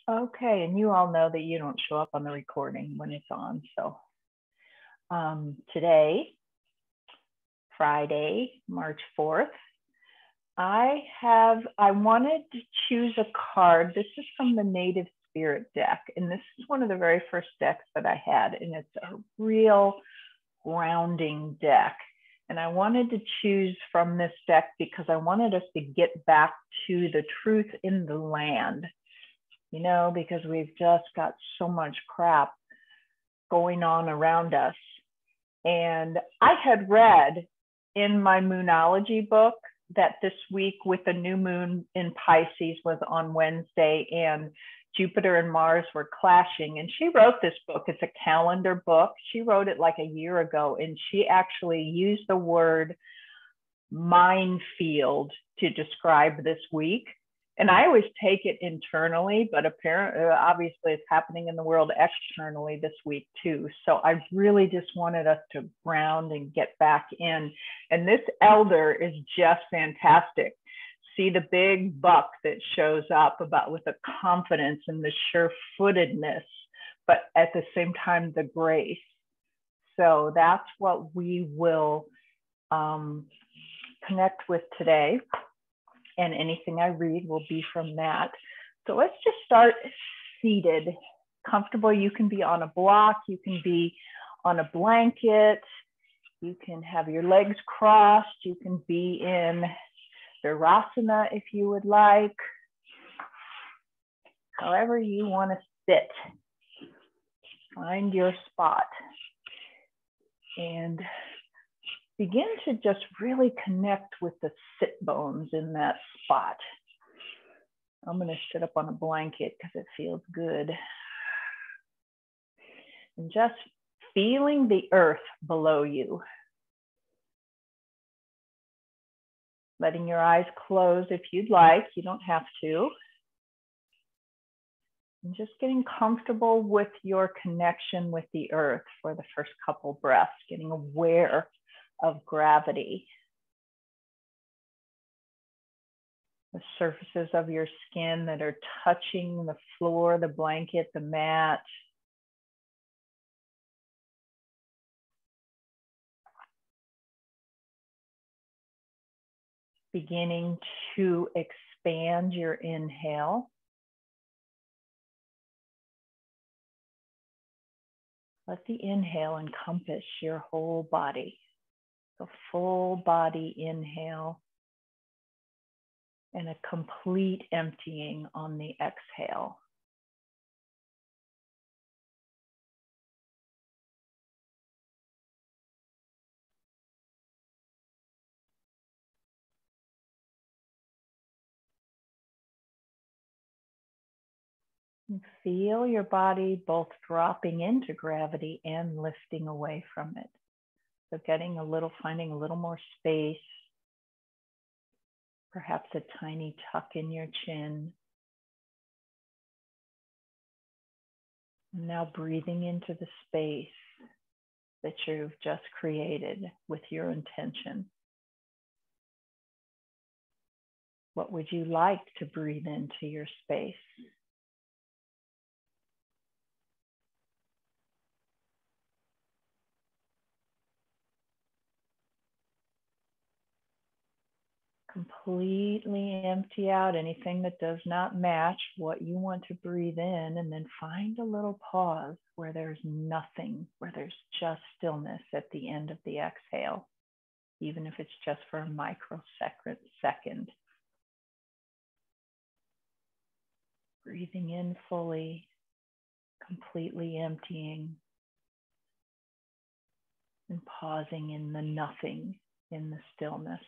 Okay, and you all know that you don't show up on the recording when it's on. So today, Friday, March 4th, I wanted to choose a card. This is from the Native Spirit deck, and this is one of the very first decks that I had, and it's a real grounding deck. And I wanted to choose from this deck because I wanted us to get back to the truth in the land. You know, because we've just got so much crap going on around us. And I had read in my Moonology book that this week with the new moon in Pisces was on Wednesday and Jupiter and Mars were clashing. And she wrote this book. It's a calendar book. She wrote it like a year ago, and she actually used the word minefield to describe this week. And I always take it internally, but apparently, obviously, it's happening in the world externally this week too. So I really just wanted us to ground and get back in. And this elder is just fantastic. See the big buck that shows up about with the confidence and the sure-footedness, but at the same time, the grace. So that's what we will connect with today. And anything I read will be from that. So let's just start seated, comfortable. You can be on a block, you can be on a blanket, you can have your legs crossed, you can be in Virasana if you would like, however you want to sit. Find your spot and begin to just really connect with the sit bones in that spot. I'm going to sit up on a blanket because it feels good. And just feeling the earth below you. Letting your eyes close if you'd like, you don't have to. And just getting comfortable with your connection with the earth for the first couple breaths, getting aware of gravity. The surfaces of your skin that are touching the floor, the blanket, the mat. Beginning to expand your inhale. Let the inhale encompass your whole body. A full body inhale and a complete emptying on the exhale. And feel your body both dropping into gravity and lifting away from it. So finding a little more space, perhaps a tiny tuck in your chin. And now breathing into the space that you've just created with your intention. What would you like to breathe into your space? Completely empty out anything that does not match what you want to breathe in, and then find a little pause where there's nothing, where there's just stillness at the end of the exhale, even if it's just for a microsecond. Breathing in fully, completely emptying, and pausing in the nothing, in the stillness.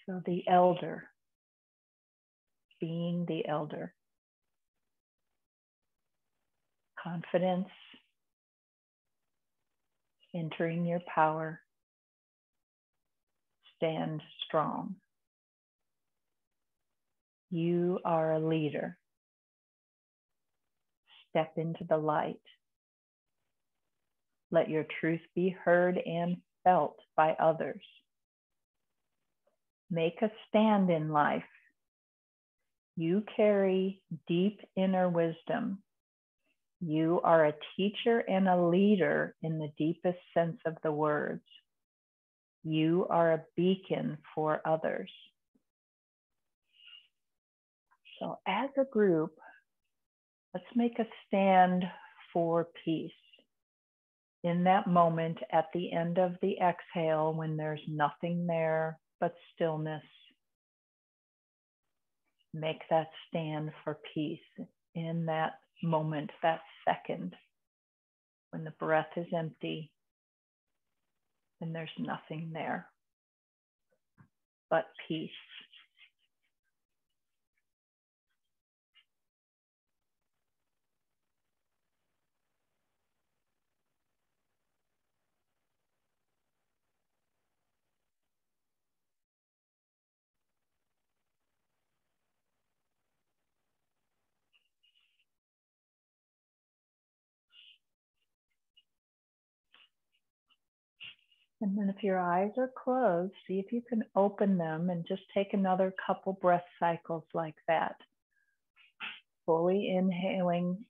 So the elder, being the elder. confidence, entering your power. Stand strong. You are a leader. Step into the light. Let your truth be heard and felt by others. Make a stand in life. You carry deep inner wisdom. You are a teacher and a leader in the deepest sense of the words. You are a beacon for others. So as a group, let's make a stand for peace. In that moment at the end of the exhale, when there's nothing there but stillness, make that stand for peace in that moment, that second, when the breath is empty and there's nothing there but peace. And then if your eyes are closed, see if you can open them and just take another couple breath cycles like that. Fully inhaling,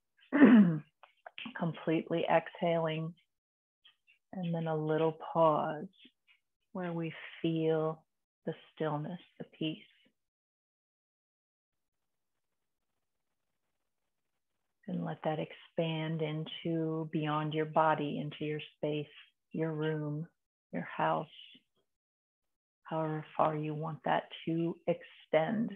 completely exhaling, and then a little pause where we feel the stillness, the peace. And let that expand into beyond your body, into your space, your room, your house, however far you want that to extend.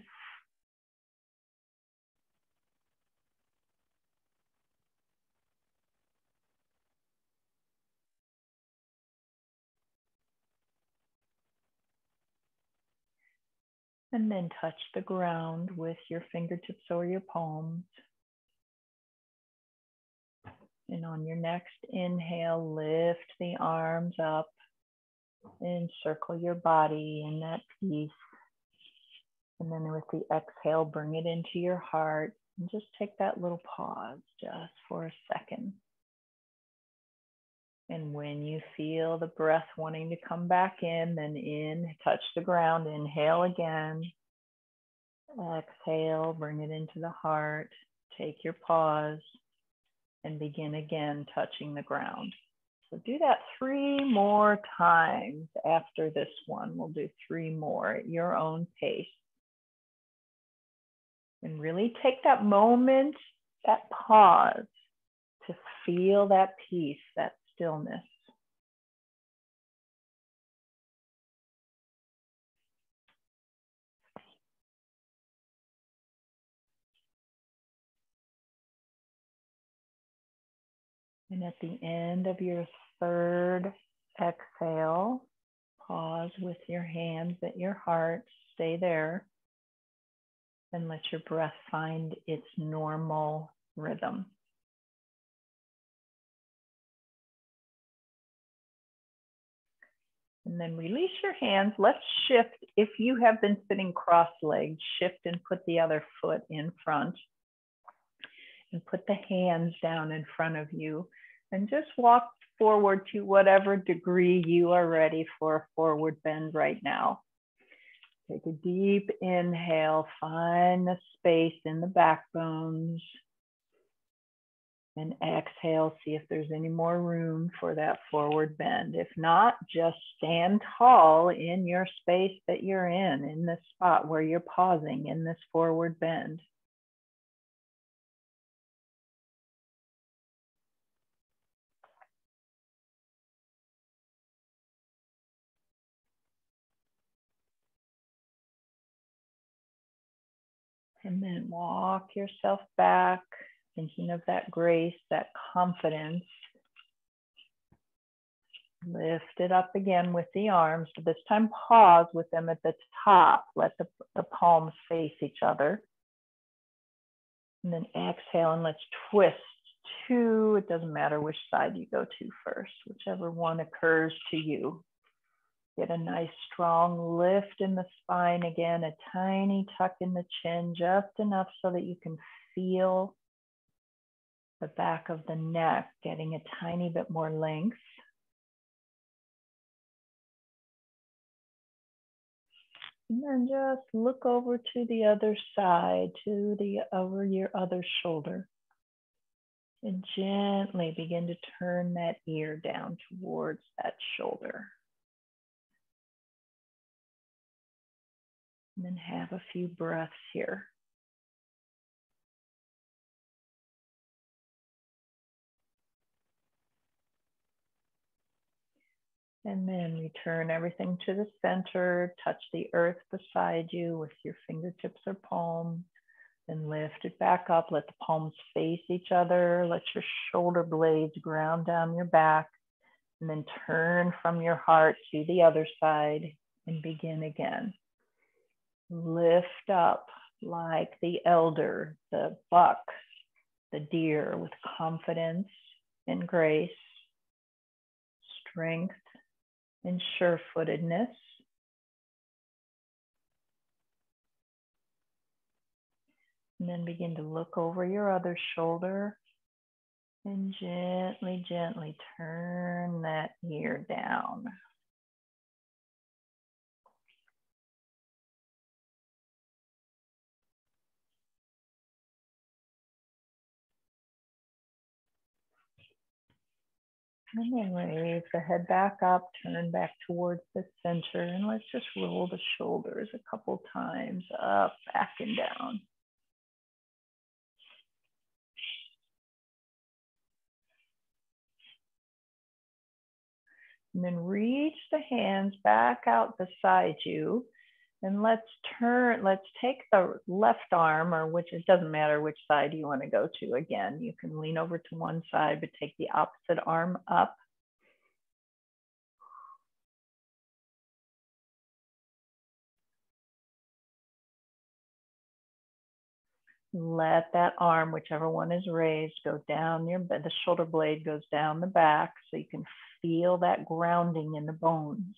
And then touch the ground with your fingertips or your palms. And on your next inhale, lift the arms up and circle your body in that peace. And then with the exhale, bring it into your heart and just take that little pause just for a second. And when you feel the breath wanting to come back in, then touch the ground, inhale again. Exhale, bring it into the heart, take your pause, and begin again touching the ground. So do that 3 more times after this one. We'll do 3 more at your own pace. And really take that moment, that pause, to feel that peace, that stillness. And at the end of your 3rd exhale, pause with your hands at your heart, stay there, and let your breath find its normal rhythm. And then release your hands. Let's shift. If you have been sitting cross-legged, shift and put the other foot in front. And put the hands down in front of you. And just walk forward to whatever degree you are ready for a forward bend right now. Take a deep inhale. Find the space in the backbones. And exhale, see if there's any more room for that forward bend. If not, just stand tall in your space that you're in this spot where you're pausing in this forward bend. And then walk yourself back, thinking of that grace, that confidence. Lift it up again with the arms. But this time, pause with them at the top. Let the palms face each other. And then exhale, and let's twist 2. It doesn't matter which side you go to first, whichever one occurs to you. Get a nice strong lift in the spine again, a tiny tuck in the chin, just enough so that you can feel the back of the neck getting a tiny bit more length. And then just look over to the other side, over your other shoulder. And gently begin to turn that ear down towards that shoulder. And then have a few breaths here. And then return everything to the center. Touch the earth beside you with your fingertips or palms. Then lift it back up. Let the palms face each other. Let your shoulder blades ground down your back. And then turn from your heart to the other side and begin again. Lift up like the elder, the buck, the deer, with confidence and grace, strength and sure-footedness. And then begin to look over your other shoulder and gently, gently turn that ear down. And then raise the head back up, turn back towards the center, and let's just roll the shoulders a couple times, up, back, and down. And then reach the hands back out beside you. And let's take the left arm, or which, it doesn't matter which side you want to go to. Again, you can lean over to one side, but take the opposite arm up. Let that arm, whichever one is raised, go down the shoulder blade goes down the back so you can feel that grounding in the bones.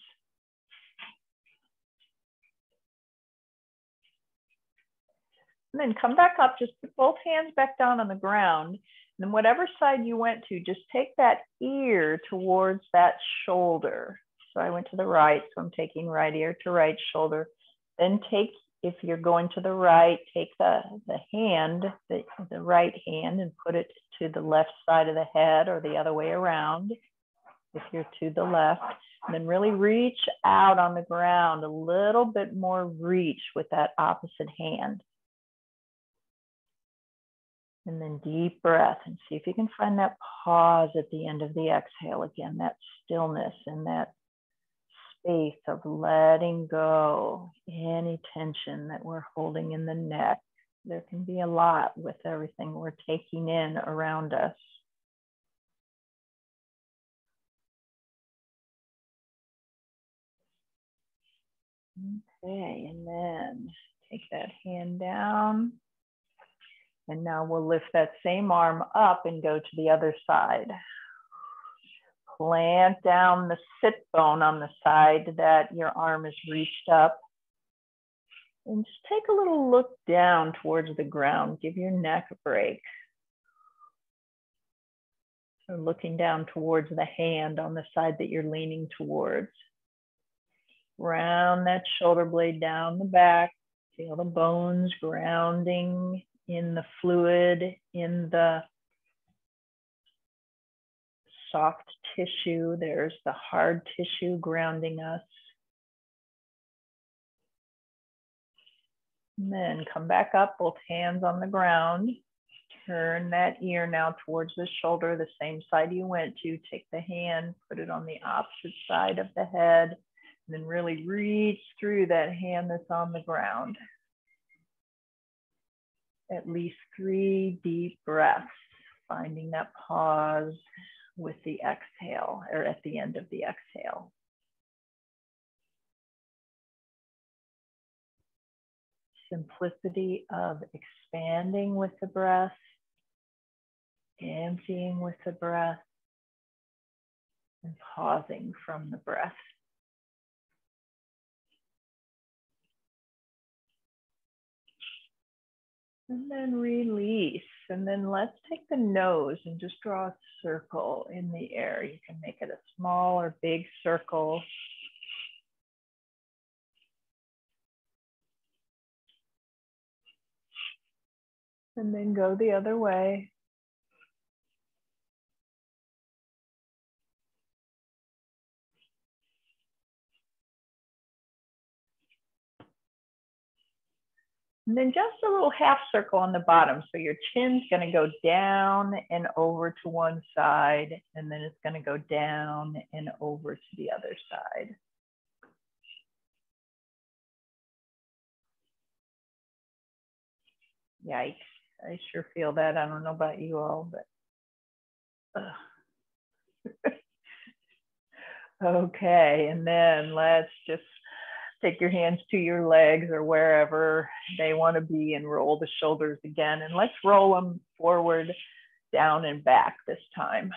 And then come back up, just put both hands back down on the ground. And then whatever side you went to, just take that ear towards that shoulder. So I went to the right, so I'm taking right ear to right shoulder. Then take, if you're going to the right, take the right hand and put it to the left side of the head, or the other way around if you're to the left. And then really reach out on the ground, a little bit more reach with that opposite hand. And then deep breath, and see if you can find that pause at the end of the exhale. Again, that stillness and that space of letting go any tension that we're holding in the neck. There can be a lot with everything we're taking in around us. Okay, and then take that hand down. And now we'll lift that same arm up and go to the other side. Plant down the sit bone on the side that your arm is reached up. And just take a little look down towards the ground. Give your neck a break. So looking down towards the hand on the side that you're leaning towards. Round that shoulder blade down the back. Feel the bones grounding in the fluid, in the soft tissue. There's the hard tissue grounding us. And then come back up, both hands on the ground. Turn that ear now towards the shoulder, the same side you went to. Take the hand, put it on the opposite side of the head, and then really reach through that hand that's on the ground. At least 3 deep breaths, finding that pause with the exhale, or at the end of the exhale. Simplicity of expanding with the breath, Emptying with the breath and pausing from the breath. And then release. And then let's take the nose and just draw a circle in the air. You can make it a small or big circle. And then go the other way. And then just a little half circle on the bottom. So your chin's going to go down and over to one side, and then it's going to go down and over to the other side. Yikes. I sure feel that. I don't know about you all, but. Okay, and then let's just take your hands to your legs or wherever they want to be and roll the shoulders again. And let's roll them forward, down, and back this time.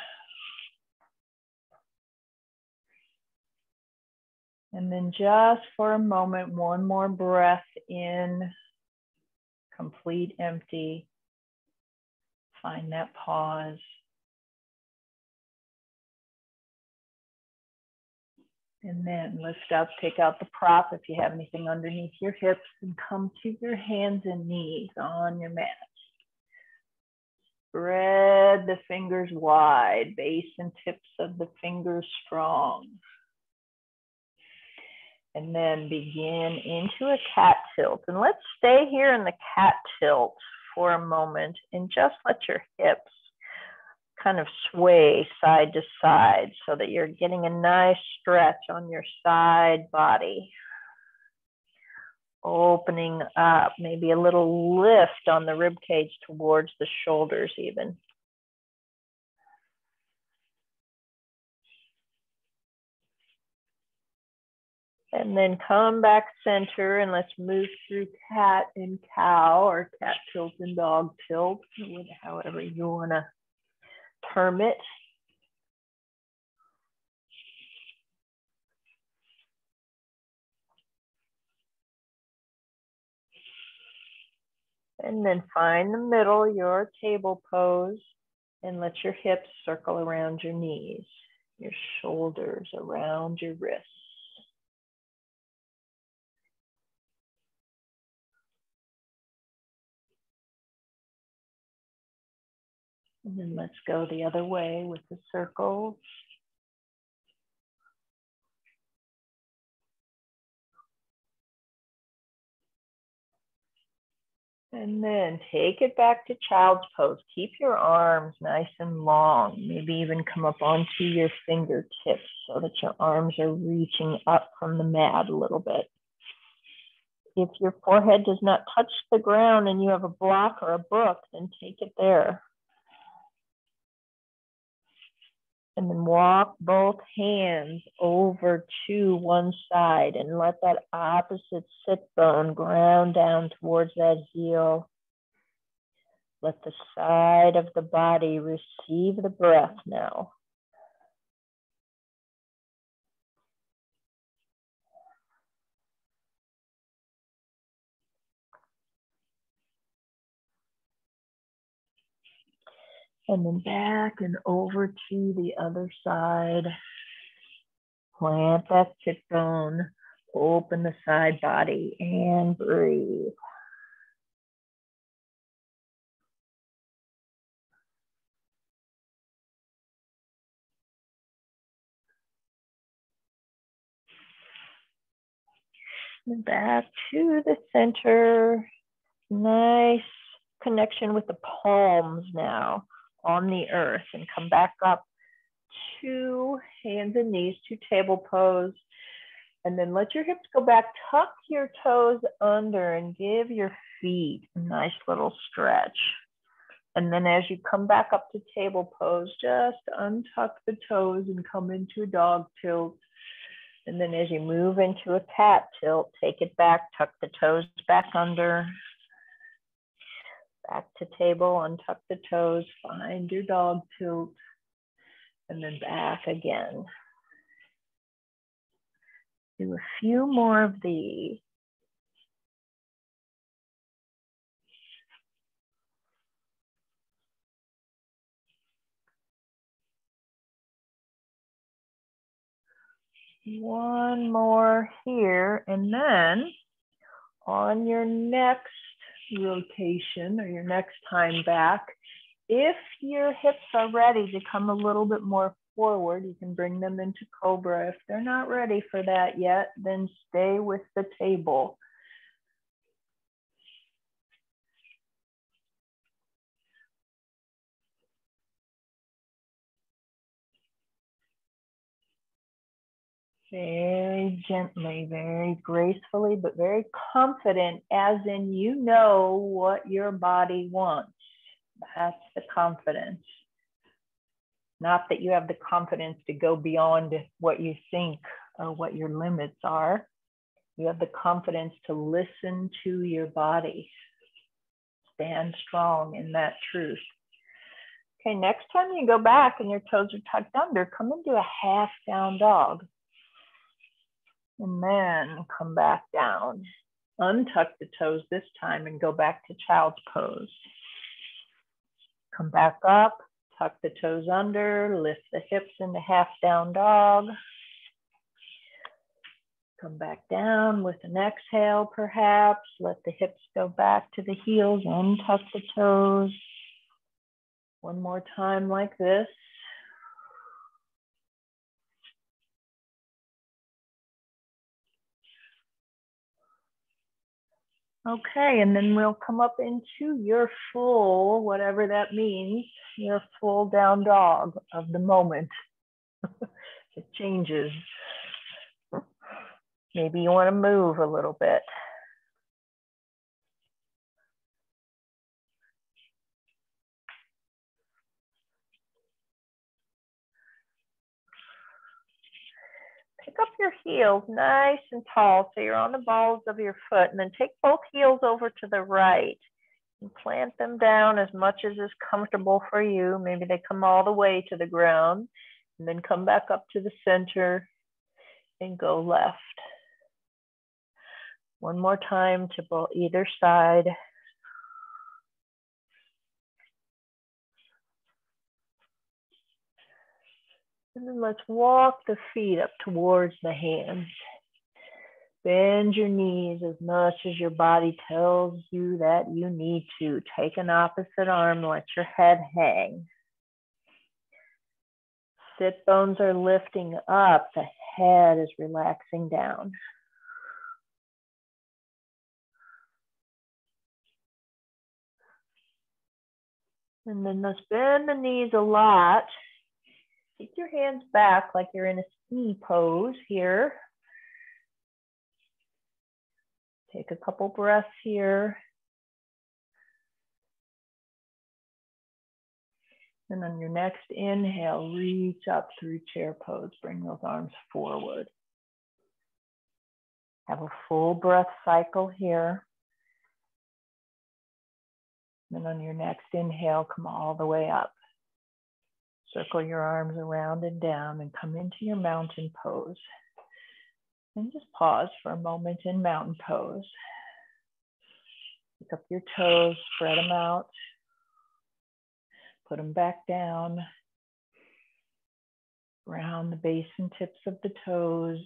And then just for a moment, one more breath in, complete empty. Find that pause. And then lift up, take out the prop if you have anything underneath your hips, and come to your hands and knees on your mat. Spread the fingers wide, base and tips of the fingers strong. And then begin into a cat tilt. And let's stay here in the cat tilt for a moment and just let your hips kind of sway side to side so that you're getting a nice stretch on your side body. Opening up, maybe a little lift on the rib cage towards the shoulders even. And then come back center and let's move through cat and cow, or cat tilt and dog tilt, however you want to term it. And then find the middle, your table pose, and let your hips circle around your knees, your shoulders around your wrists. And then let's go the other way with the circles. And then take it back to child's pose. Keep your arms nice and long. Maybe even come up onto your fingertips so that your arms are reaching up from the mat a little bit. If your forehead does not touch the ground and you have a block or a book, then take it there. And then walk both hands over to one side and let that opposite sit bone ground down towards that heel. Let the side of the body receive the breath now. And then back and over to the other side. Plant that sit bone, open the side body, and breathe. And back to the center. Nice connection with the palms now on the earth, and come back up to hands and knees to table pose. And then let your hips go back, tuck your toes under and give your feet a nice little stretch. And then as you come back up to table pose, just untuck the toes and come into a dog tilt. And then as you move into a cat tilt, take it back, tuck the toes back under. Back to table, untuck the toes, find your dog tilt, and then back again. Do a few more of these. One more here, and then on your next rotation or your next time back, if your hips are ready to come a little bit more forward, you can bring them into cobra. If they're not ready for that yet, then stay with the table. Very gently, very gracefully, but very confident, as in you know what your body wants. That's the confidence. Not that you have the confidence to go beyond what you think or what your limits are. You have the confidence to listen to your body. Stand strong in that truth. Okay, next time you go back and your toes are tucked under, come into a half down dog. And then come back down. Untuck the toes this time and go back to child's pose. Come back up, tuck the toes under, lift the hips into half down dog. Come back down with an exhale perhaps. Let the hips go back to the heels, untuck the toes. One more time like this. Okay, and then we'll come up into your full, whatever that means, your full down dog of the moment. It changes. Maybe you want to move a little bit. Pick up your heels nice and tall so you're on the balls of your foot, and then take both heels over to the right and plant them down as much as is comfortable for you. Maybe they come all the way to the ground, and then come back up to the center and go left. One more time to either side. And then let's walk the feet up towards the hands. Bend your knees as much as your body tells you that you need to. Take an opposite arm, let your head hang. Sit bones are lifting up, the head is relaxing down. And then let's bend the knees a lot. Keep your hands back like you're in a ski pose here. Take a couple breaths here. And on your next inhale, reach up through chair pose. Bring those arms forward. Have a full breath cycle here. And on your next inhale, come all the way up. Circle your arms around and down and come into your mountain pose. And just pause for a moment in mountain pose. Pick up your toes, spread them out. Put them back down. Round the base and tips of the toes.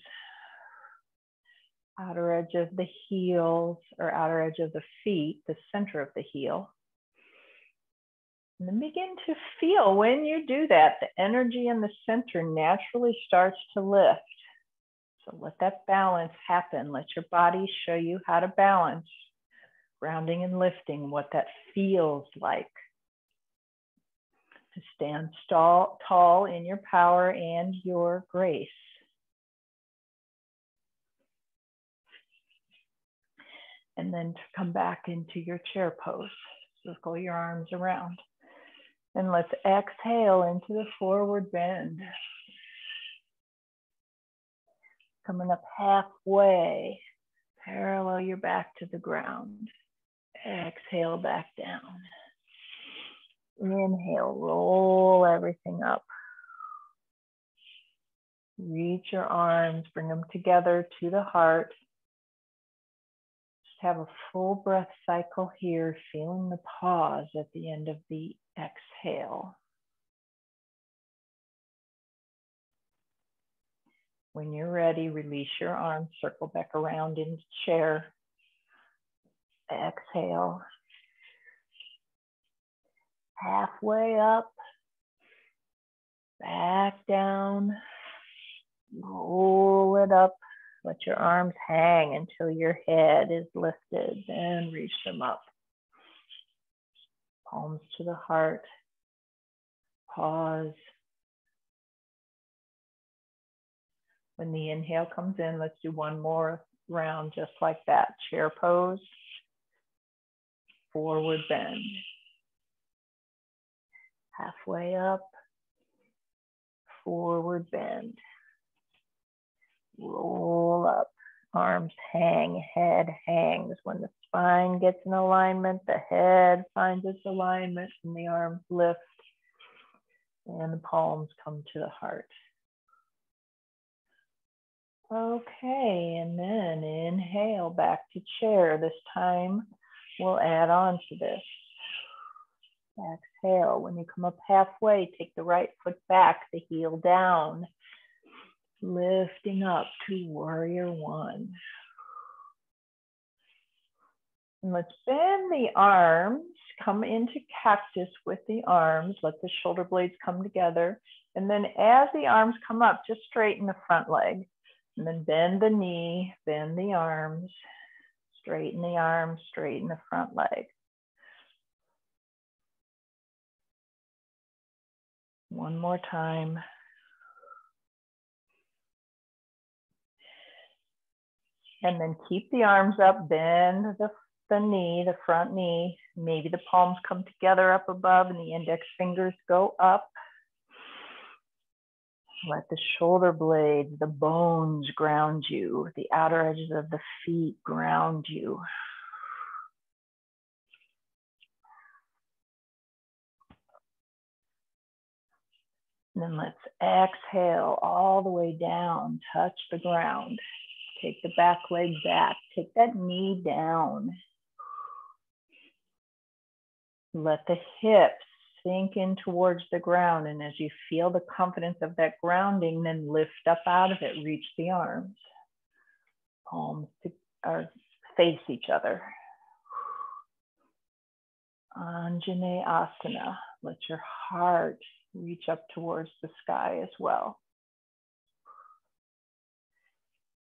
Outer edge of the heels, or outer edge of the feet, the center of the heel. And then begin to feel when you do that, the energy in the center naturally starts to lift. So let that balance happen. Let your body show you how to balance, grounding and lifting, what that feels like. To stand tall in your power and your grace. And then to come back into your chair pose. Circle your arms around. And let's exhale into the forward bend. Coming up halfway, parallel your back to the ground. Exhale back down. Inhale, roll everything up. Reach your arms, bring them together to the heart. Just have a full breath cycle here, feeling the pause at the end of the exhale. When you're ready, release your arms, circle back around into chair. Exhale. Halfway up, back down, roll it up. Let your arms hang until your head is lifted, and reach them up. Palms to the heart. Pause. When the inhale comes in, let's do one more round just like that. Chair pose. Forward bend. Halfway up. Forward bend. Roll up. Arms hang, head hangs. When the spine gets in alignment, the head finds its alignment, and the arms lift, and the palms come to the heart. Okay, and then inhale back to chair. This time we'll add on to this. Exhale. When you come up halfway, take the right foot back, the heel down, lifting up to warrior one. And let's bend the arms, come into cactus with the arms, let the shoulder blades come together. And then as the arms come up, just straighten the front leg. And then bend the knee, bend the arms, straighten the arms, straighten the front leg. One more time. And then keep the arms up, bend the knee, the front knee. Maybe the palms come together up above and the index fingers go up. Let the shoulder blades, the bones ground you. The outer edges of the feet ground you. And then let's exhale all the way down, touch the ground. Take the back leg back, take that knee down. Let the hips sink in towards the ground, and as you feel the confidence of that grounding, then lift up out of it, reach the arms. Palms face each other. Anjaneyasana. Let your heart reach up towards the sky as well.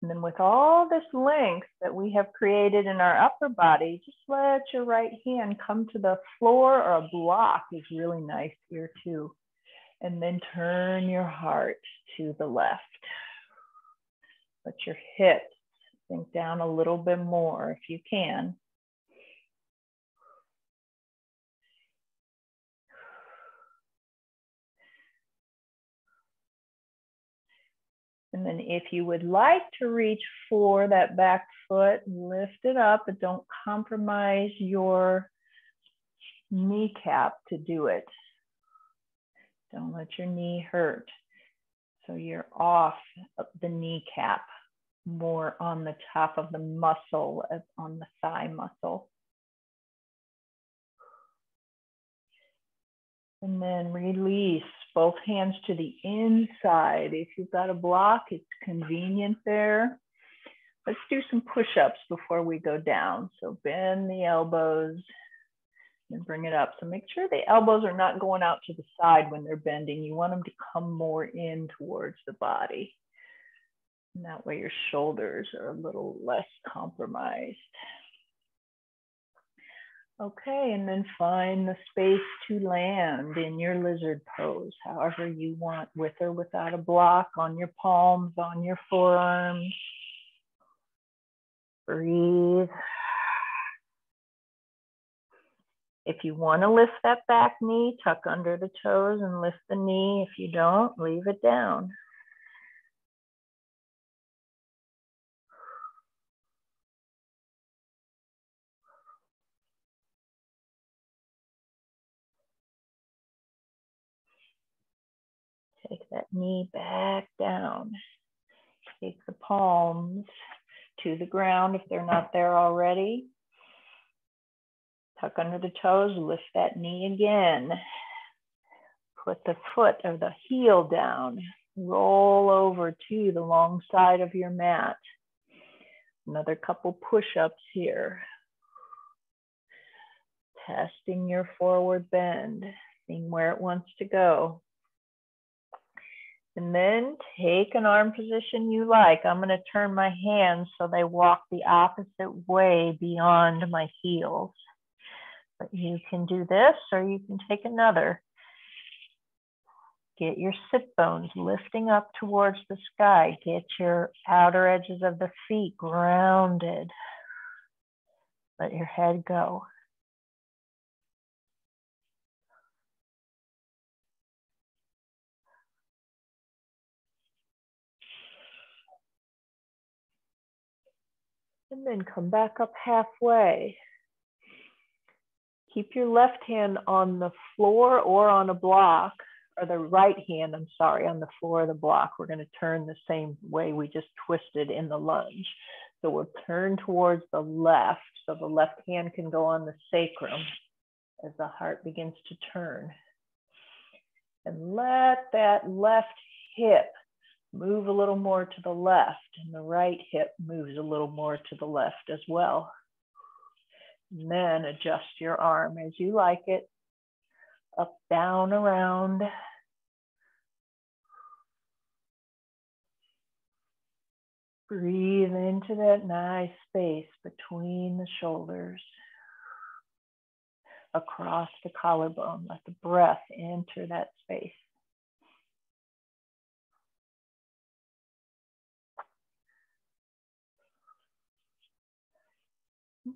And then with all this length that we have created in our upper body, just let your right hand come to the floor, or a block is really nice here too. And then turn your heart to the left. Let your hips sink down a little bit more if you can. And then if you would like to reach for that back foot, lift it up, but don't compromise your kneecap to do it. Don't let your knee hurt. So you're off the kneecap, more on the top of the muscle, on the thigh muscle. And then release both hands to the inside. If you've got a block, it's convenient there. Let's do some push-ups before we go down. So bend the elbows and bring it up. So make sure the elbows are not going out to the side when they're bending. You want them to come more in towards the body. And that way your shoulders are a little less compromised. Okay, and then find the space to land in your lizard pose, however you want, with or without a block, on your palms, on your forearms. Breathe. If you want to lift that back knee, tuck under the toes and lift the knee. If you don't, leave it down. Take that knee back down. Take the palms to the ground if they're not there already. Tuck under the toes, lift that knee again. Put the foot or the heel down. Roll over to the long side of your mat. Another couple push-ups here. Testing your forward bend, seeing where it wants to go. And then take an arm position you like. I'm going to turn my hands so they walk the opposite way beyond my heels. But you can do this or you can take another. Get your sit bones lifting up towards the sky. Get your outer edges of the feet grounded. Let your head go. And then come back up halfway. Keep your left hand on the floor or on a block, or the right hand, I'm sorry, on the floor of the block. We're going to turn the same way we just twisted in the lunge. So we'll turn towards the left, so the left hand can go on the sacrum as the heart begins to turn. And let that left hip move a little more to the left, and the right hip moves a little more to the left as well. And then adjust your arm as you like it, up, down, around. Breathe into that nice space between the shoulders, across the collarbone. Let the breath enter that space.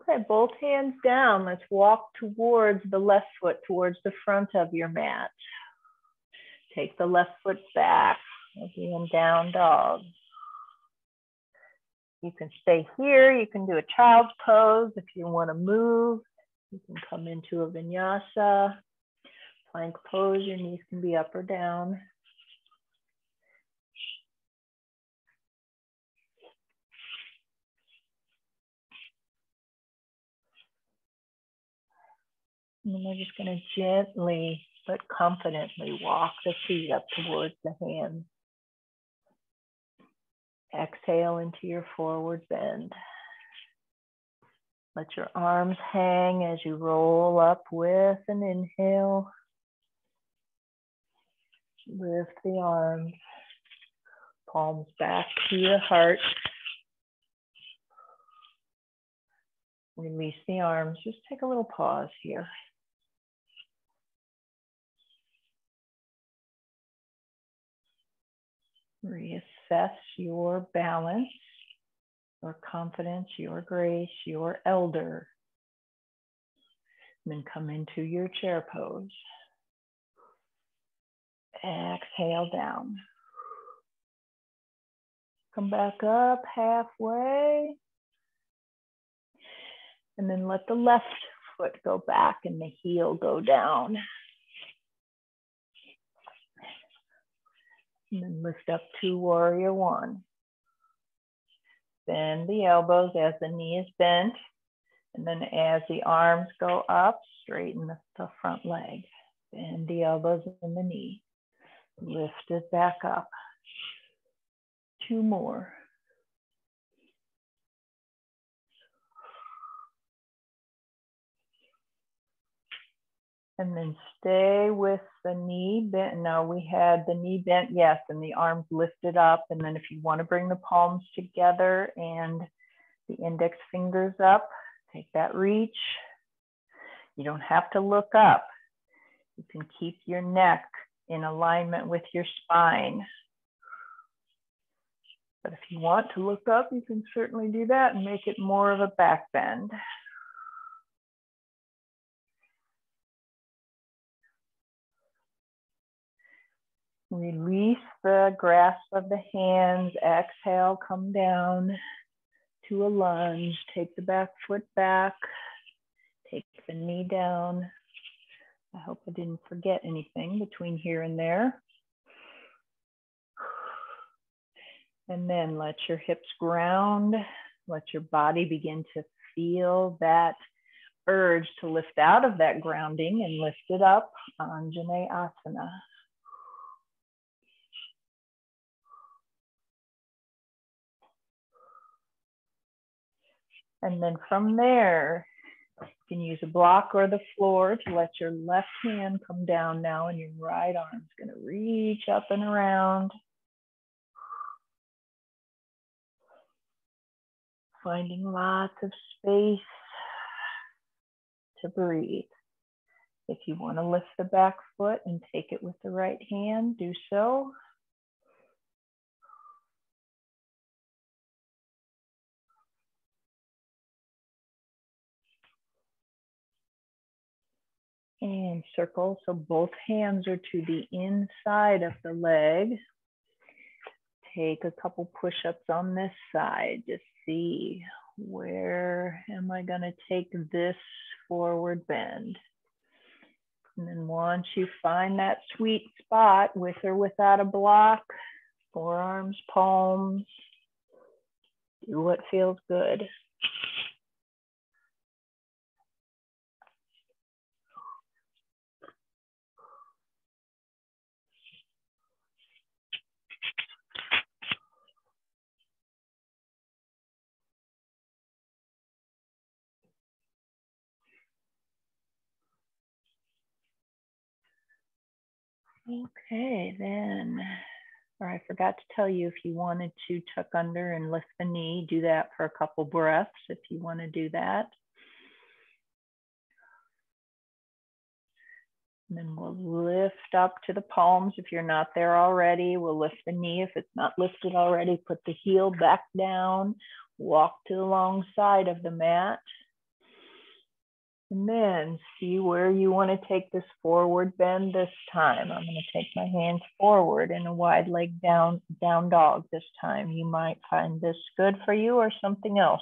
Okay, both hands down. Let's walk towards the left foot, towards the front of your mat. Take the left foot back, again, down dog. You can stay here. You can do a child's pose. If you want to move, you can come into a vinyasa. Plank pose, your knees can be up or down. And then we're just going to gently but confidently walk the feet up towards the hands. Exhale into your forward bend. Let your arms hang as you roll up with an inhale. Lift the arms, palms back to your heart. Release the arms. Just take a little pause here. Reassess your balance, your confidence, your grace, your elder. And then come into your chair pose. Exhale down. Come back up halfway. And then let the left foot go back and the heel go down. And then lift up to warrior one. Bend the elbows as the knee is bent. And then as the arms go up, straighten the front leg. Bend the elbows and the knee. Lift it back up. Two more. And then stay with the knee bent. No, we had the knee bent, yes, and the arms lifted up. And then if you want to bring the palms together and the index fingers up, take that reach. You don't have to look up. You can keep your neck in alignment with your spine. But if you want to look up, you can certainly do that and make it more of a back bend. Release the grasp of the hands. Exhale, come down to a lunge. Take the back foot back. Take the knee down. I hope I didn't forget anything between here and there. And then let your hips ground. Let your body begin to feel that urge to lift out of that grounding and lift it up, Anjaneyasana. And then from there, you can use a block or the floor to let your left hand come down now, and your right arm's going to reach up and around. Finding lots of space to breathe. If you want to lift the back foot and take it with the right hand, do so. And circle, so both hands are to the inside of the leg. Take a couple push-ups on this side. Just see, where am I going to take this forward bend? And then once you find that sweet spot, with or without a block, forearms, palms, do what feels good. Okay, then, or I forgot to tell you, if you wanted to tuck under and lift the knee, do that for a couple breaths if you want to do that. And then we'll lift up to the palms if you're not there already. We'll lift the knee. If it's not lifted already, put the heel back down, walk to the long side of the mat. And then see where you want to take this forward bend this time. I'm going to take my hands forward in a wide leg down dog this time. You might find this good for you or something else.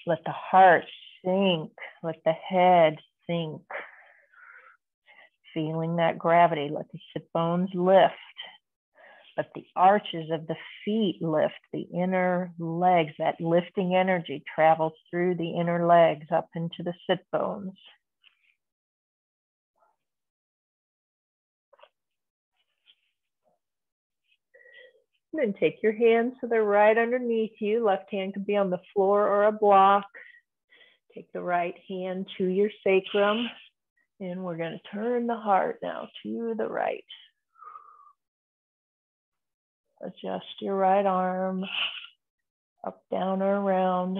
Let the heart sink, let the head sink. Feeling that gravity, let the sit bones lift. Let the arches of the feet lift, the inner legs, that lifting energy travels through the inner legs up into the sit bones. And then take your hands so they're right underneath you. Left hand could be on the floor or a block. Take the right hand to your sacrum. And we're going to turn the heart now to the right. Adjust your right arm, up, down, or around.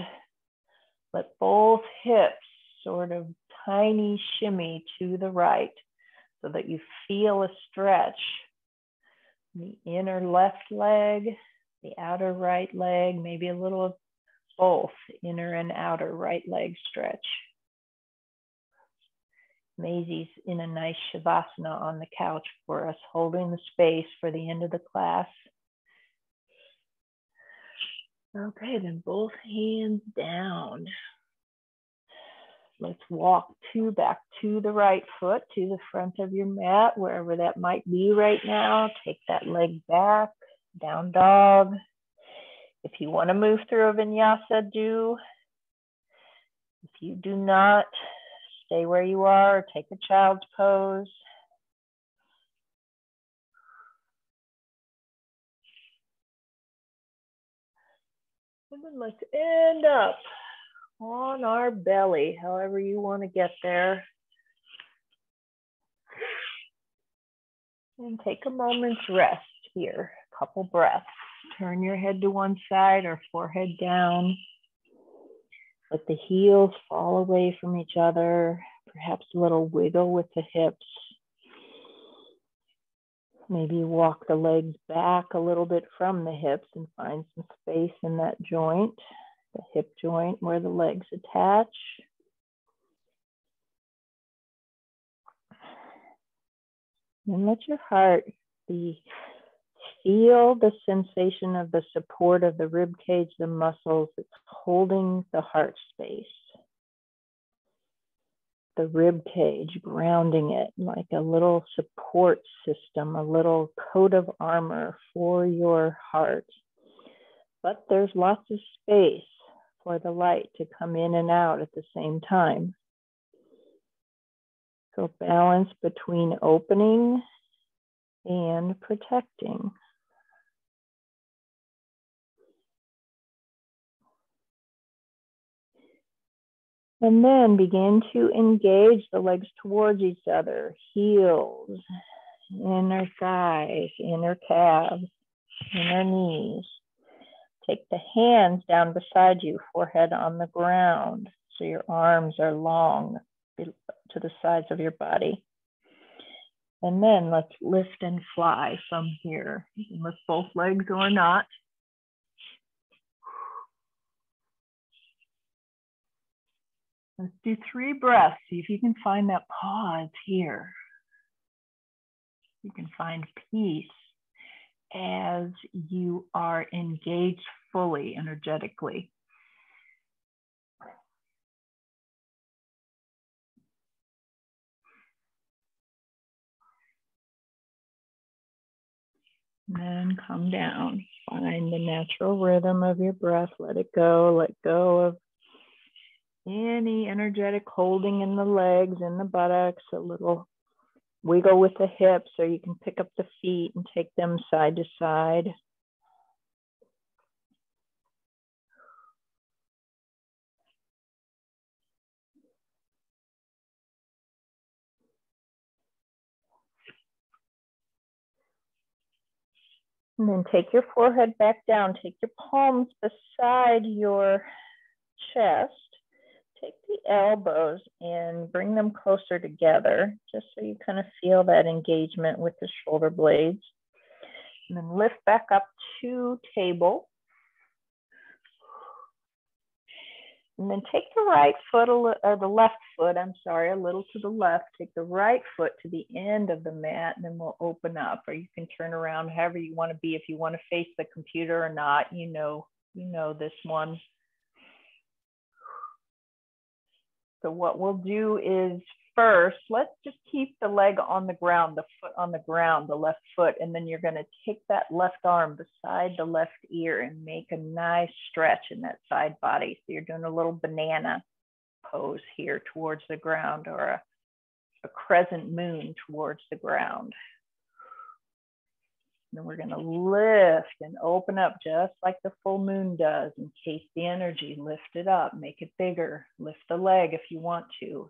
Let both hips sort of tiny shimmy to the right so that you feel a stretch. The inner left leg, the outer right leg, maybe a little of both, inner and outer right leg stretch. Maisie's in a nice Shavasana on the couch for us, holding the space for the end of the class. Okay, then both hands down. Let's walk back to the right foot, to the front of your mat, wherever that might be right now. Take that leg back, down dog. If you want to move through a vinyasa, do. If you do not, stay where you are, or take a child's pose. And then let's end up on our belly, however you want to get there. And take a moment's rest here, a couple breaths. Turn your head to one side or forehead down. Let the heels fall away from each other, perhaps a little wiggle with the hips. Maybe walk the legs back a little bit from the hips and find some space in that joint, the hip joint where the legs attach. And let your heart feel the sensation of the support of the rib cage, the muscles that's holding the heart space. the rib cage, grounding it like a little support system, a little coat of armor for your heart. But there's lots of space for the light to come in and out at the same time. So balance between opening and protecting. And then begin to engage the legs towards each other, heels, inner thighs, inner calves, inner knees. Take the hands down beside you, forehead on the ground, so your arms are long to the sides of your body. And then let's lift and fly from here. You can lift both legs or not. Let's do 3 breaths. See if you can find that pause here. You can find peace as you are engaged fully energetically. And then come down. Find the natural rhythm of your breath. Let it go. Let go of any energetic holding in the legs and the buttocks. A little wiggle with the hips so you can pick up the feet and take them side to side. And then take your forehead back down. Take your palms beside your chest. Take the elbows and bring them closer together, just so you kind of feel that engagement with the shoulder blades. And then lift back up to table. And then take the right foot, or the left foot, I'm sorry, a little to the left. Take the right foot to the end of the mat, and then we'll open up. Or you can turn around however you want to be. If you want to face the computer or not, you know this one. So what we'll do is first, let's just keep the leg on the ground, the foot on the ground, the left foot, and then you're going to take that left arm beside the left ear and make a nice stretch in that side body. So you're doing a little banana pose here towards the ground, or a crescent moon towards the ground. And then we're going to lift and open up just like the full moon does. Encase the energy, lift it up, make it bigger. Lift the leg if you want to.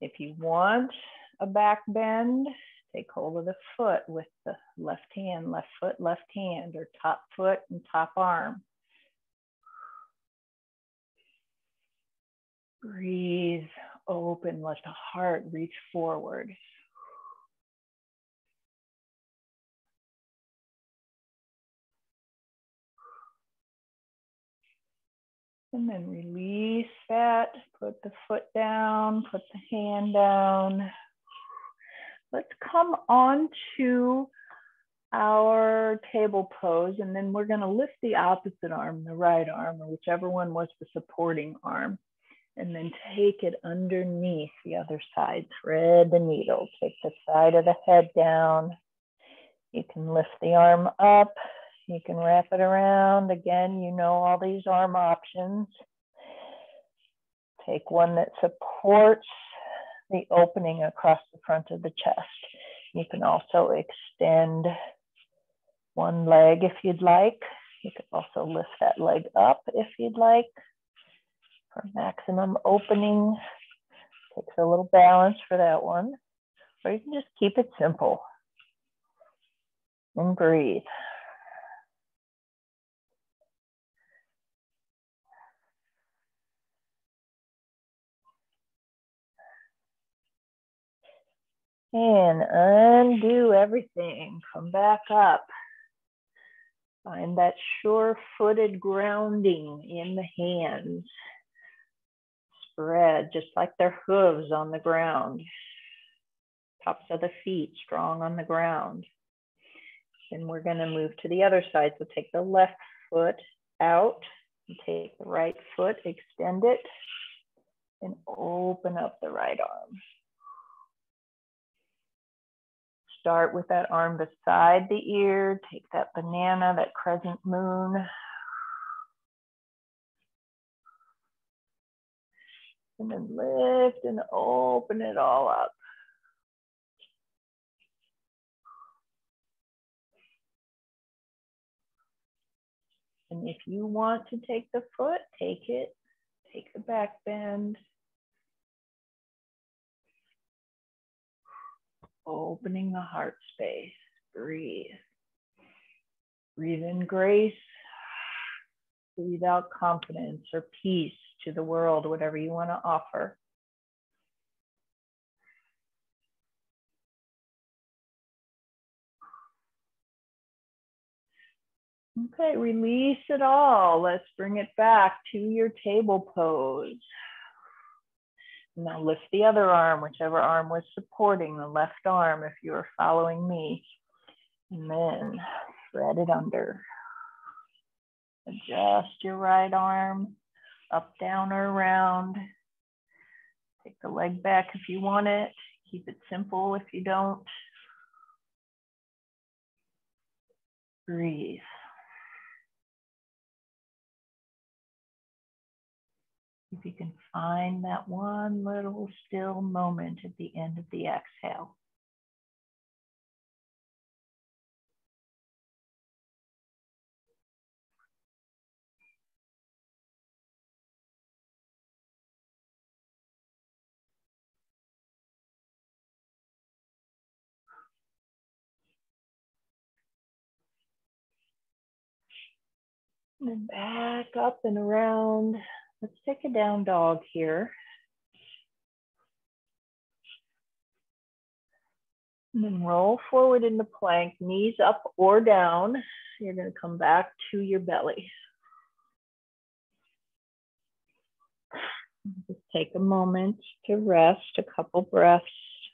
If you want a back bend, take hold of the foot with the left hand, left foot, left hand, or top foot and top arm. Breathe, open, let the heart reach forward. And then release that, put the foot down, put the hand down. Let's come on to our table pose, and then we're going to lift the opposite arm, the right arm, or whichever one was the supporting arm, and then take it underneath the other side. Thread the needle, take the side of the head down. You can lift the arm up. You can wrap it around. Again, you know all these arm options. Take one that supports the opening across the front of the chest. You can also extend one leg if you'd like. You could also lift that leg up if you'd like for maximum opening. Takes a little balance for that one. Or you can just keep it simple and breathe. And undo everything. Come back up. Find that sure-footed grounding in the hands. Spread just like their hooves on the ground. Tops of the feet strong on the ground. Then we're going to move to the other side. So take the left foot out and take the right foot, extend it. And open up the right arm. Start with that arm beside the ear. Take that banana, that crescent moon. And then lift and open it all up. And if you want to take the foot, take it. Take the back bend. Opening the heart space. Breathe. Breathe in grace. Breathe out confidence or peace to the world, whatever you want to offer. Okay, release it all. Let's bring it back to your table pose. Now lift the other arm, whichever arm was supporting the left arm if you are following me. And then thread it under. Adjust your right arm, up, down, or around. Take the leg back if you want it. Keep it simple if you don't. Breathe. If you can find that one little still moment at the end of the exhale. And then back up and around. Let's take a down dog here. And then roll forward into plank, knees up or down. You're going to come back to your belly. Just take a moment to rest, a couple breaths.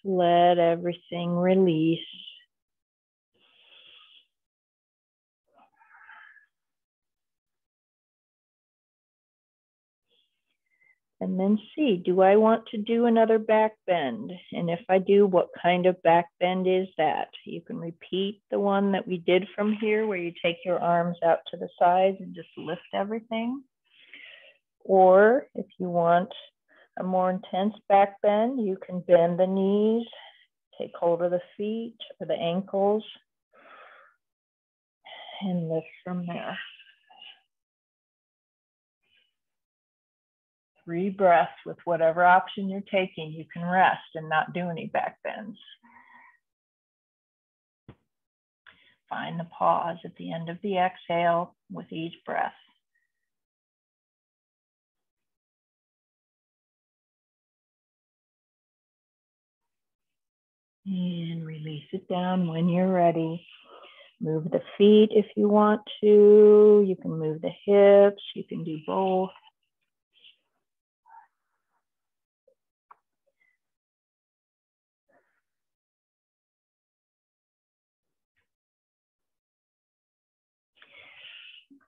Let everything release. And then see, do I want to do another back bend? And if I do, what kind of back bend is that? You can repeat the one that we did from here, where you take your arms out to the sides and just lift everything. Or if you want a more intense back bend, you can bend the knees, take hold of the feet or the ankles, and lift from there. 3 breaths with whatever option you're taking. You can rest and not do any back bends. Find the pause at the end of the exhale with each breath. And release it down when you're ready. Move the feet if you want to. You can move the hips. You can do both.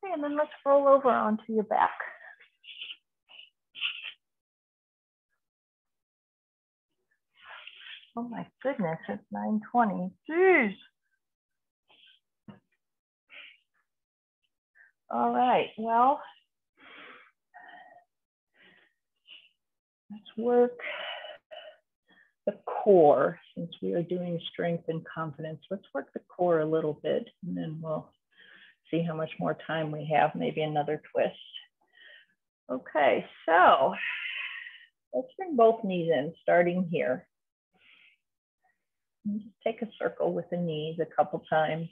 Okay, and then let's roll over onto your back. Oh my goodness, it's 9:20. Jeez. All right, well, let's work the core. Since we are doing strength and confidence, let's work the core a little bit, and then we'll see how much more time we have, maybe another twist. Okay, so let's bring both knees in, starting here. And just take a circle with the knees a couple times.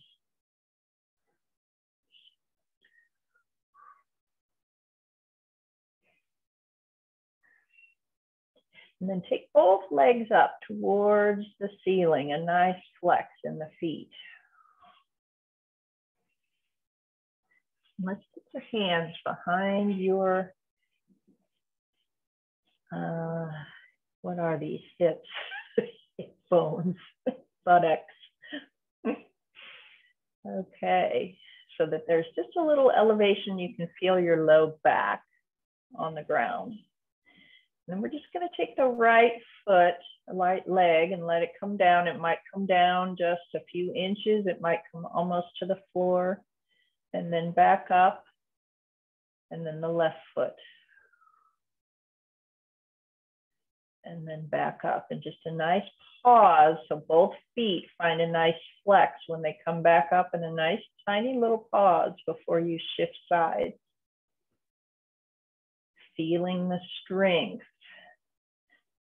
And then take both legs up towards the ceiling, a nice flex in the feet. Let's put your hands behind your, what are these, hips, hip bones, buttocks. Okay, so that there's just a little elevation. You can feel your low back on the ground. And we're just going to take the right foot, the right leg, and let it come down. It might come down just a few inches. It might come almost to the floor, and then back up, and then the left foot. And then back up, and just a nice pause. So both feet find a nice flex when they come back up, and a nice tiny little pause before you shift sides. Feeling the strength.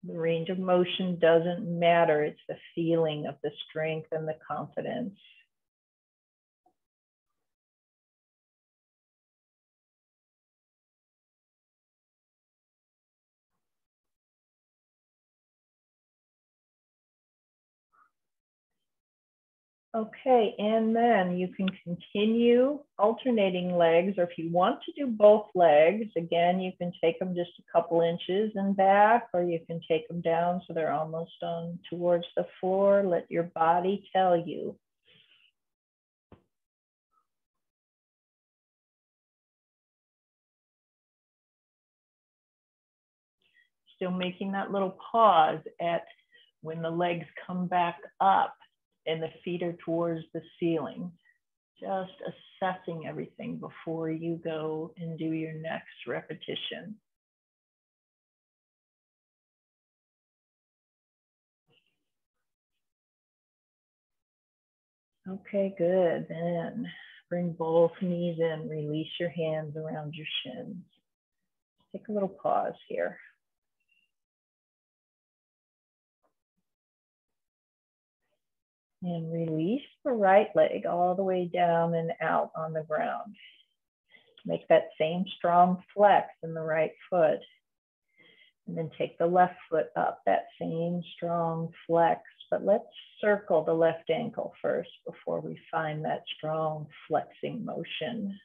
The range of motion doesn't matter. It's the feeling of the strength and the confidence. Okay, and then you can continue alternating legs, or if you want to do both legs, again, you can take them just a couple inches and back, or you can take them down so they're almost on towards the floor. Let your body tell you. Still making that little pause at when the legs come back up and the feet are towards the ceiling. Just assessing everything before you go and do your next repetition. Okay, good. Then bring both knees in, release your hands around your shins. Take a little pause here. And release the right leg all the way down and out on the ground. Make that same strong flex in the right foot. And then take the left foot up, that same strong flex. But let's circle the left ankle first before we find that strong flexing motion.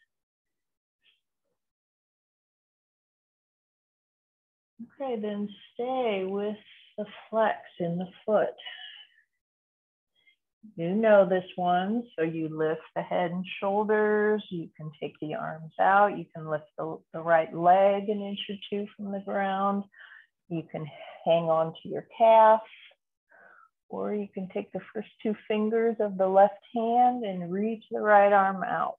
Okay, then stay with the flex in the foot. You know this one, so you lift the head and shoulders. You can take the arms out. You can lift the right leg an inch or two from the ground. You can hang on to your calf, or you can take the first two fingers of the left hand and reach the right arm out.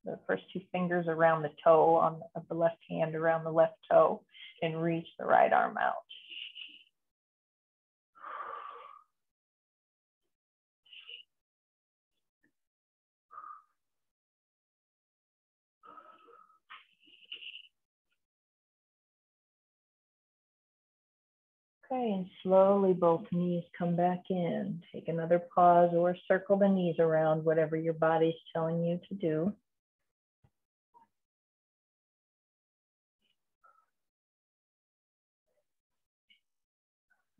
The first two fingers around the toe of the left hand around the left toe, and reach the right arm out. Okay, and slowly both knees come back in. Take another pause or circle the knees around, whatever your body's telling you to do.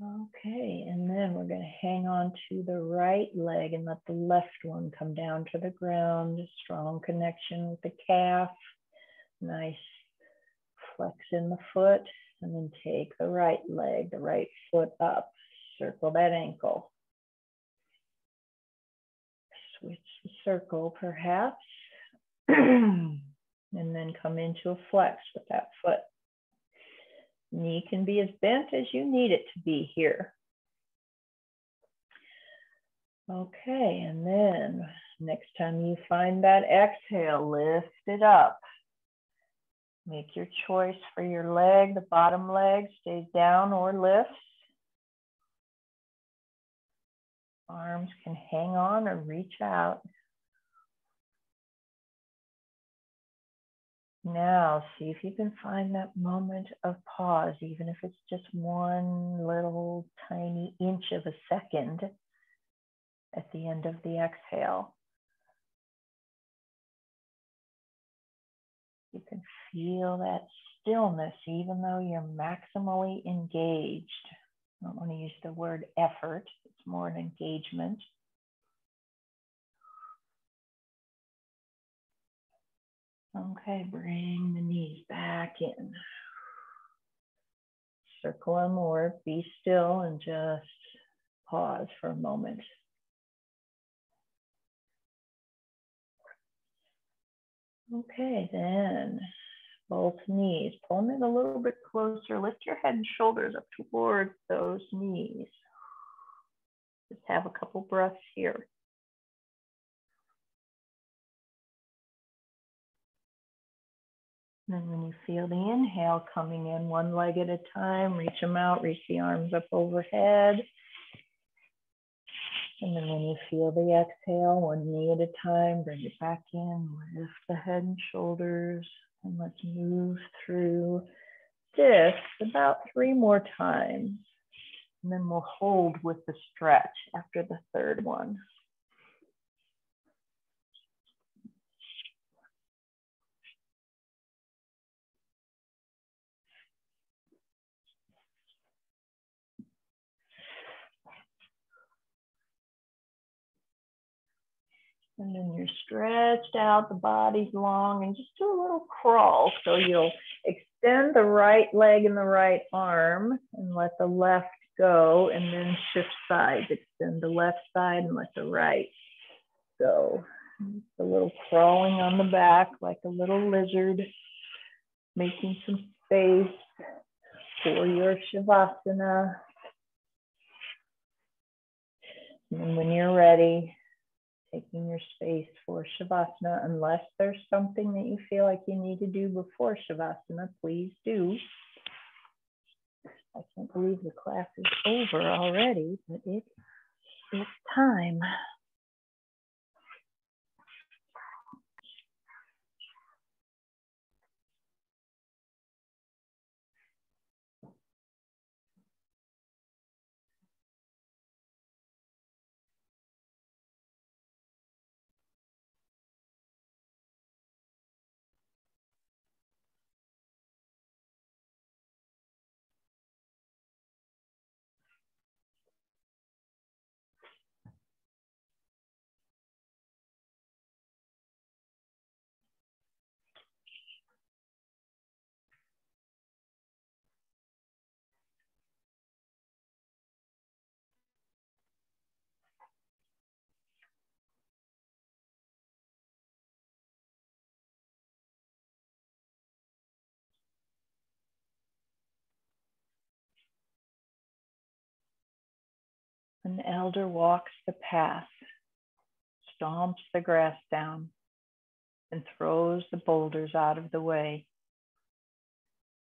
Okay, and then we're going to hang on to the right leg and let the left one come down to the ground. Strong connection with the calf. Nice flex in the foot. And then take the right leg, the right foot up. Circle that ankle. Switch the circle perhaps. And then come into a flex with that foot. Knee can be as bent as you need it to be here. Okay, and then next time you find that exhale, lift it up. Make your choice for your leg. The bottom leg stays down or lifts. Arms can hang on or reach out. Now, see if you can find that moment of pause, even if it's just one little tiny inch of a second at the end of the exhale. You can feel that stillness, even though you're maximally engaged. I don't want to use the word effort. It's more an engagement. Okay, bring the knees back in. Circle them more, be still, and just pause for a moment. Okay, then both knees. Pull it a little bit closer. Lift your head and shoulders up towards those knees. Just have a couple breaths here. And then when you feel the inhale coming in, one leg at a time, reach them out, reach the arms up overhead. And then when you feel the exhale, one knee at a time, bring it back in, lift the head and shoulders, and let's move through this about 3 more times. And then we'll hold with the stretch after the third one. And then you're stretched out, the body's long, and just do a little crawl. So you'll extend the right leg and the right arm and let the left go, and then shift sides. Extend the left side and let the right go. Just a little crawling on the back like a little lizard, making some space for your Shavasana. And when you're ready, taking your space for Shavasana, unless there's something that you feel like you need to do before Shavasana, please do. I can't believe the class is over already, but it's time. An elder walks the path, stomps the grass down, and throws the boulders out of the way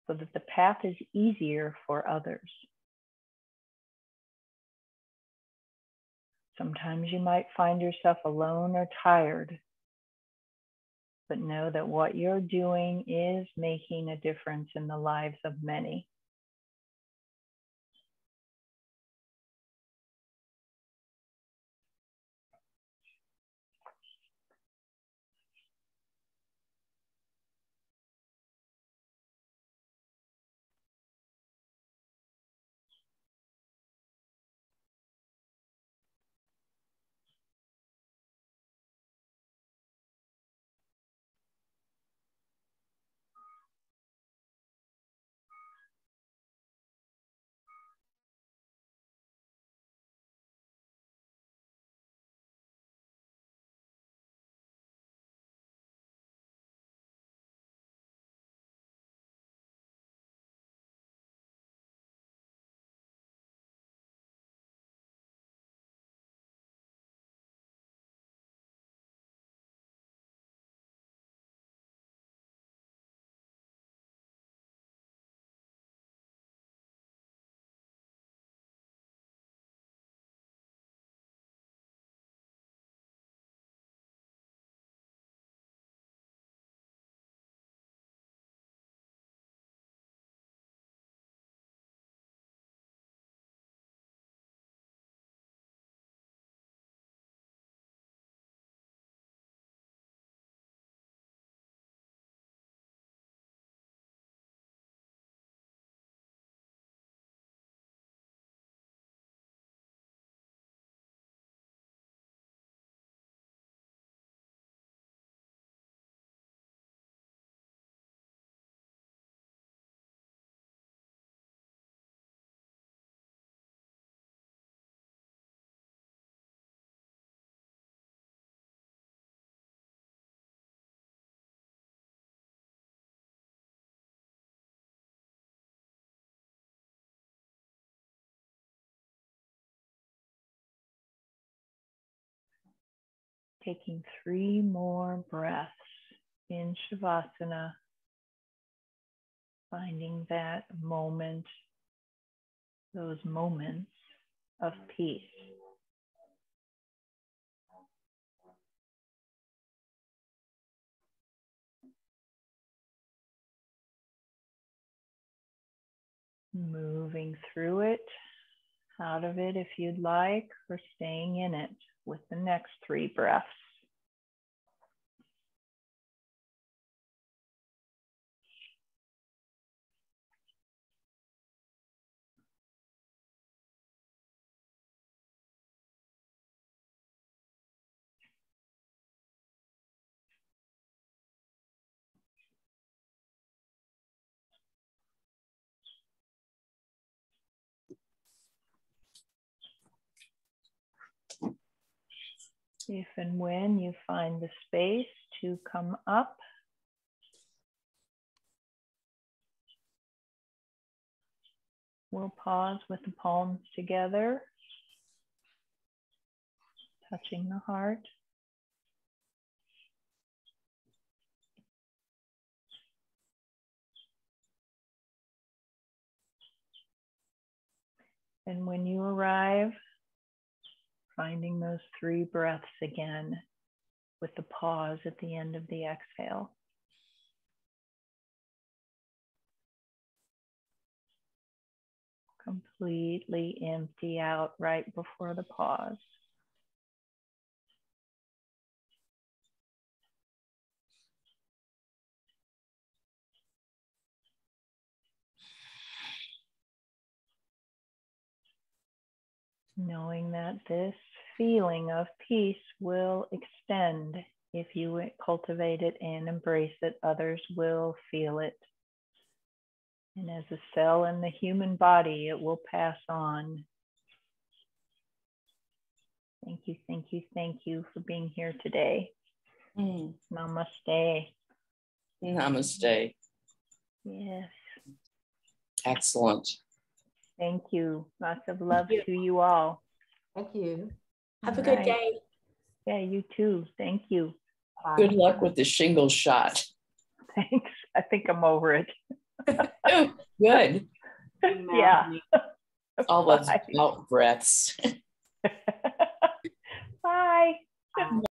so that the path is easier for others. Sometimes you might find yourself alone or tired, but know that what you're doing is making a difference in the lives of many. Taking 3 more breaths in Shavasana, finding that moment, those moments of peace. Moving through it, out of it if you'd like, or staying in it with the next 3 breaths. If and when you find the space to come up, we'll pause with the palms together, touching the heart. And when you arrive, finding those 3 breaths again with the pause at the end of the exhale. Completely empty out right before the pause. Knowing that this feeling of peace will extend if you cultivate it and embrace it, others will feel it. And as a cell in the human body, it will pass on. Thank you, thank you, thank you for being here today. Namaste. Namaste. Yes. Excellent. Thank you. Lots of love to you all. Thank you. Have a good day. Yeah, you too. Thank you. Bye. Good luck with the shingle shot. Thanks. I think I'm over it. Oh, good. Yeah. All those out breaths. Bye. Bye.